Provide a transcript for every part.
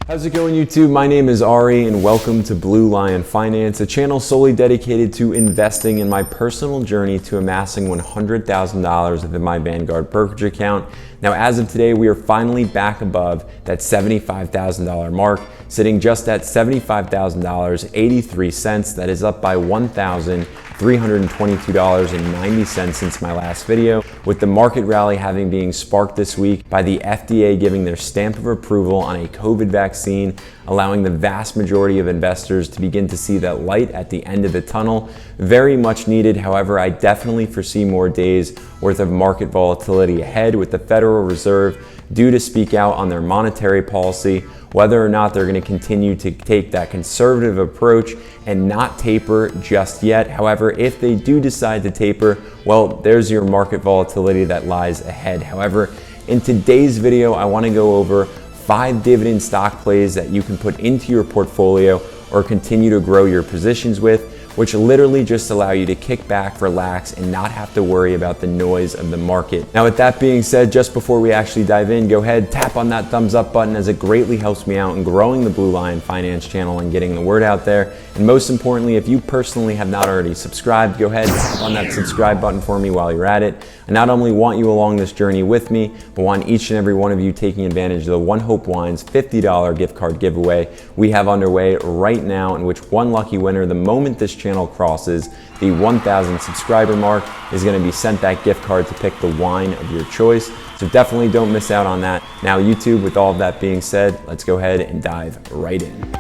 How's it going, YouTube? My name is Ari and welcome to Blue Lion Finance, a channel solely dedicated to investing in my personal journey to amassing $100,000 within my Vanguard brokerage account. Now, as of today, we are finally back above that $75,000 mark, sitting just at $75,000.83. That is up by $1,322.90 since my last video, with the market rally having been sparked this week by the FDA giving their stamp of approval on a COVID vaccine, allowing the vast majority of investors to begin to see that light at the end of the tunnel. Very much needed. However, I definitely foresee more days worth of market volatility ahead, with the Federal Reserve due to speak out on their monetary policy, whether or not they're going to continue to take that conservative approach and not taper just yet. However, if they do decide to taper, well, there's your market volatility that lies ahead. However, in today's video, I want to go over 5 dividend stock plays that you can put into your portfolio or continue to grow your positions with, which literally just allow you to kick back, relax, and not have to worry about the noise of the market. Now, with that being said, just before we actually dive in, go ahead, tap on that thumbs up button, as it greatly helps me out in growing the Blue Lion Finance channel and getting the word out there. And most importantly, if you personally have not already subscribed, go ahead, tap on that subscribe button for me while you're at it. I not only want you along this journey with me, but want each and every one of you taking advantage of the One Hope Wines $50 gift card giveaway we have underway right now, in which one lucky winner, the moment this channel crosses the 1,000 subscriber mark, is going to be sent that gift card to pick the wine of your choice. So definitely don't miss out on that. Now, YouTube, with all of that being said, let's go ahead and dive right in.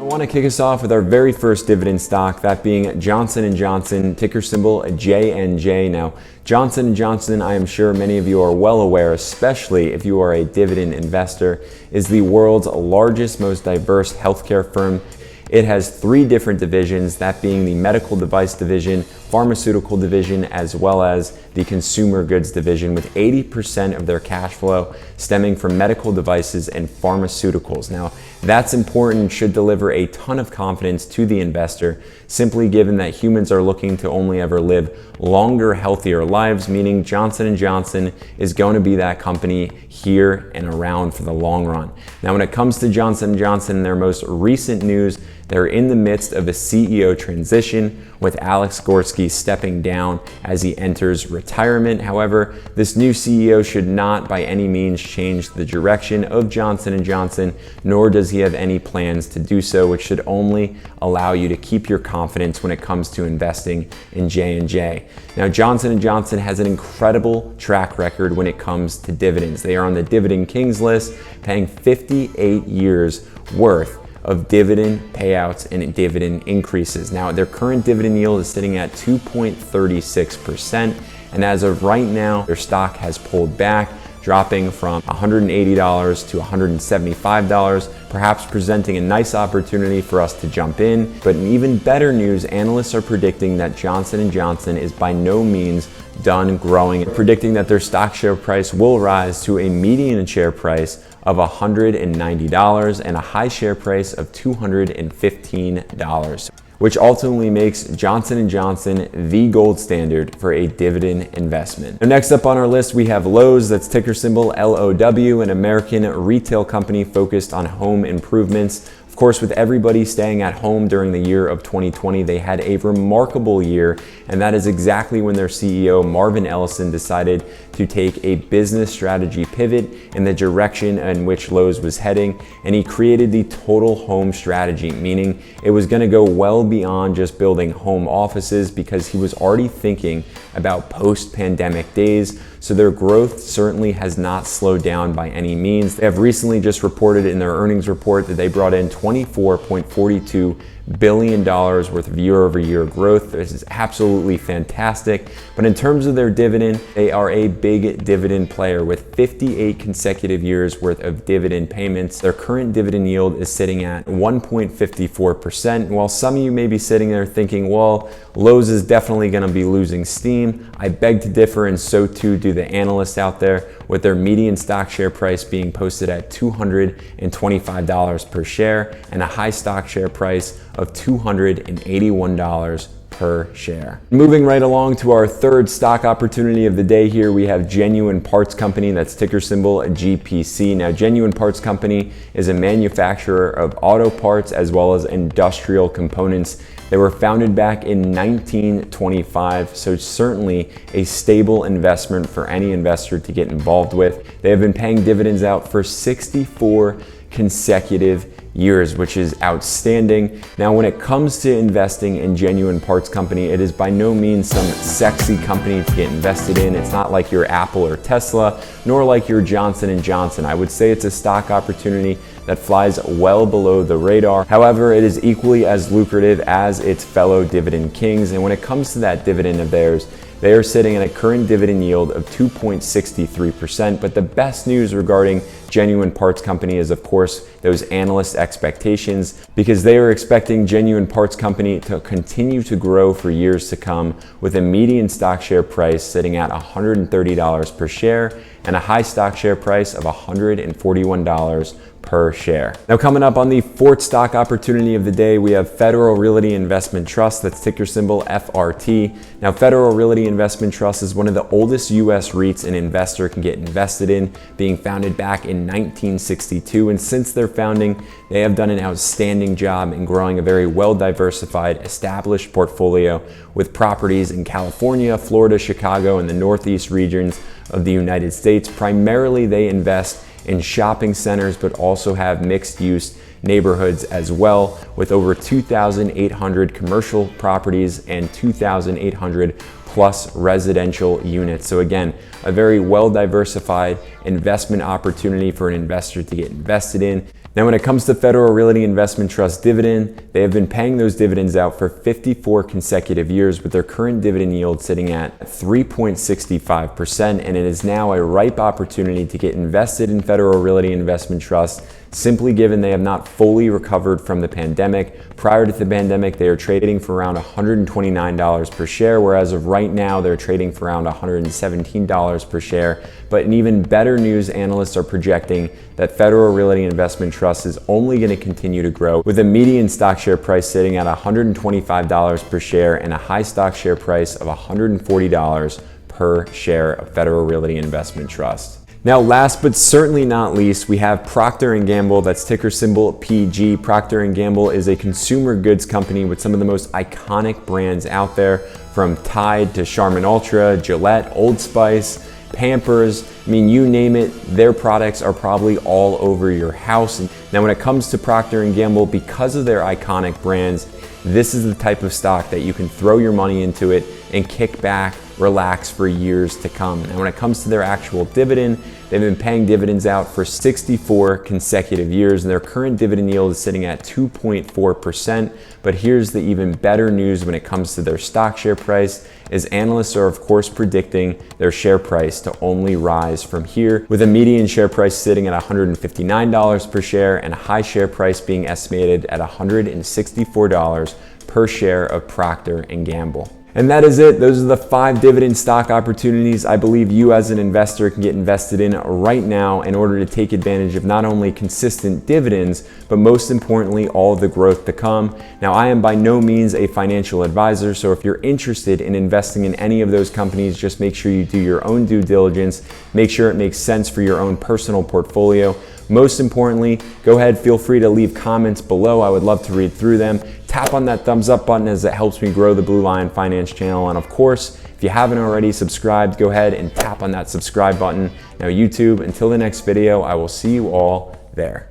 I want to kick us off with our very first dividend stock, that being Johnson & Johnson, ticker symbol JNJ. Now, Johnson & Johnson, I am sure many of you are well aware, especially if you are a dividend investor, is the world's largest, most diverse healthcare firm. It has 3 different divisions, that being the medical device division, pharmaceutical division, as well as the consumer goods division, with 80% of their cash flow stemming from medical devices and pharmaceuticals. Now, that's important, should deliver a ton of confidence to the investor, simply given that humans are looking to only ever live longer, healthier lives, meaning Johnson & Johnson is going to be that company here and around for the long run. Now, when it comes to Johnson & Johnson, their most recent news, they're in the midst of a CEO transition, with Alex Gorsky stepping down as he enters retirement. However, this new CEO should not by any means change the direction of Johnson & Johnson, nor does he have any plans to do so, which should only allow you to keep your confidence when it comes to investing in J&J. Now, Johnson & Johnson has an incredible track record when it comes to dividends. They are on the Dividend Kings list, paying 58 years worth of dividend payouts and dividend increases. Now, their current dividend yield is sitting at 2.36%, and as of right now, their stock has pulled back, dropping from $180 to $175, perhaps presenting a nice opportunity for us to jump in. But in even better news, analysts are predicting that Johnson & Johnson is by no means done growing, predicting that their stock share price will rise to a median share price of $190 and a high share price of $215, which ultimately makes Johnson & Johnson the gold standard for a dividend investment. Now, next up on our list, we have Lowe's, that's ticker symbol LOW, an American retail company focused on home improvements. Of course, with everybody staying at home during the year of 2020, they had a remarkable year, and that is exactly when their CEO, Marvin Ellison, decided to take a business strategy pivot in the direction in which Lowe's was heading, and he created the total home strategy, meaning it was going to go well beyond just building home offices, because he was already thinking about post-pandemic days. So their growth certainly has not slowed down by any means. They have recently just reported in their earnings report that they brought in $24.42 billion worth of year-over-year growth. This is absolutely fantastic. But in terms of their dividend, they are a big dividend player with 58 consecutive years worth of dividend payments. Their current dividend yield is sitting at 1.54%. And while some of you may be sitting there thinking, well, Lowe's is definitely going to be losing steam, I beg to differ, and so too do the analysts out there, with their median stock share price being posted at $225 per share and a high stock share price of $281 per share. Moving right along to our third stock opportunity of the day here, we have Genuine Parts Company, that's ticker symbol GPC. Now, Genuine Parts Company is a manufacturer of auto parts as well as industrial components. They were founded back in 1925, so certainly a stable investment for any investor to get involved with. They have been paying dividends out for 64 consecutive years, which is outstanding. Now, when it comes to investing in Genuine Parts Company, it is by no means some sexy company to get invested in. It's not like your Apple or Tesla, nor like your Johnson & Johnson. I would say it's a stock opportunity that flies well below the radar. However, it is equally as lucrative as its fellow dividend kings. And when it comes to that dividend of theirs, they are sitting at a current dividend yield of 2.63%. But the best news regarding Genuine Parts Company is, of course, those analyst expectations, because they are expecting Genuine Parts Company to continue to grow for years to come, with a median stock share price sitting at $130 per share and a high stock share price of $141 per share. Now, coming up on the fourth stock opportunity of the day, we have Federal Realty Investment Trust, that's ticker symbol FRT. Now, Federal Realty Investment Trust is one of the oldest US REITs an investor can get invested in, being founded back in 1962. And since their founding, they have done an outstanding job in growing a very well-diversified, established portfolio with properties in California, Florida, Chicago, and the Northeast regions of the United States. Primarily, they invest in shopping centers, but also have mixed use neighborhoods as well, with over 2,800 commercial properties and 2,800 plus residential units. So again, a very well diversified investment opportunity for an investor to get invested in. Now, when it comes to Federal Realty Investment Trust dividend, they have been paying those dividends out for 54 consecutive years, with their current dividend yield sitting at 3.65%, and it is now a ripe opportunity to get invested in Federal Realty Investment Trust, simply given they have not fully recovered from the pandemic. Prior to the pandemic, they are trading for around $129 per share, whereas of right now, they're trading for around $117 per share. But in even better news, analysts are projecting that Federal Realty Investment Trust is only going to continue to grow, with a median stock share price sitting at $125 per share and a high stock share price of $140 per share of Federal Realty Investment Trust. Now, last but certainly not least, we have Procter & Gamble, that's ticker symbol PG. Procter & Gamble is a consumer goods company with some of the most iconic brands out there, from Tide to Charmin Ultra, Gillette, Old Spice, Pampers. I mean, you name it, their products are probably all over your house. Now, when it comes to Procter & Gamble, because of their iconic brands, this is the type of stock that you can throw your money into it and kick back, relax for years to come. And when it comes to their actual dividend, they've been paying dividends out for 64 consecutive years, and their current dividend yield is sitting at 2.4%. But here's the even better news when it comes to their stock share price, is analysts are of course predicting their share price to only rise from here, with a median share price sitting at $159 per share and a high share price being estimated at $164 per share of Procter & Gamble. And that is it. Those are the 5 dividend stock opportunities I believe you as an investor can get invested in right now in order to take advantage of not only consistent dividends, but most importantly, all of the growth to come. Now, I am by no means a financial advisor, so if you're interested in investing in any of those companies, just make sure you do your own due diligence, make sure it makes sense for your own personal portfolio. Most importantly, go ahead, feel free to leave comments below. I would love to read through them. Tap on that thumbs up button, as it helps me grow the Blue Lion Finance channel. And of course, if you haven't already subscribed, go ahead and tap on that subscribe button. Now, YouTube, until the next video, I will see you all there.